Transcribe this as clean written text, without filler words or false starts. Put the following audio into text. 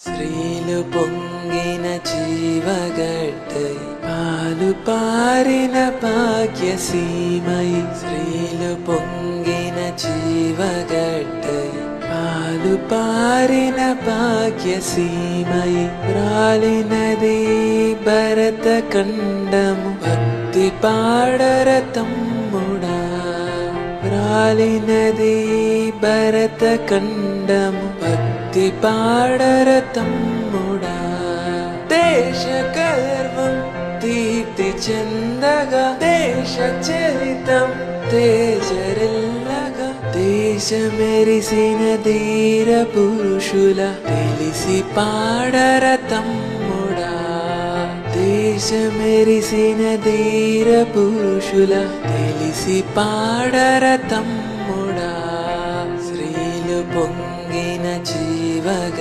స్త్రీలు పొంగిన జీవగడ్డై పాలు పారిన భాగ్యసీమై స్త్రీలు పొంగిన జీవగడ్డై పాలు పారిన భాగ్యసీమై రాలినది భరత ఖండము భక్తి పాడర తమ్ముడా రాలినది భరత ఖండము భక్తి పాడర తమ్ముడా దేశ గర్వం దీప్తి చెందగా దేశ చరితం తేజరిల్లగా దేశ మెరిసిన ధీర పురుషుల తెలిసి పాడర తమ్ముడా దేశ మెరిసిన ధీర పురుషుల తెలిసి పాడర తమ్ముడా స్త్రీలు పొంగిన జీవగ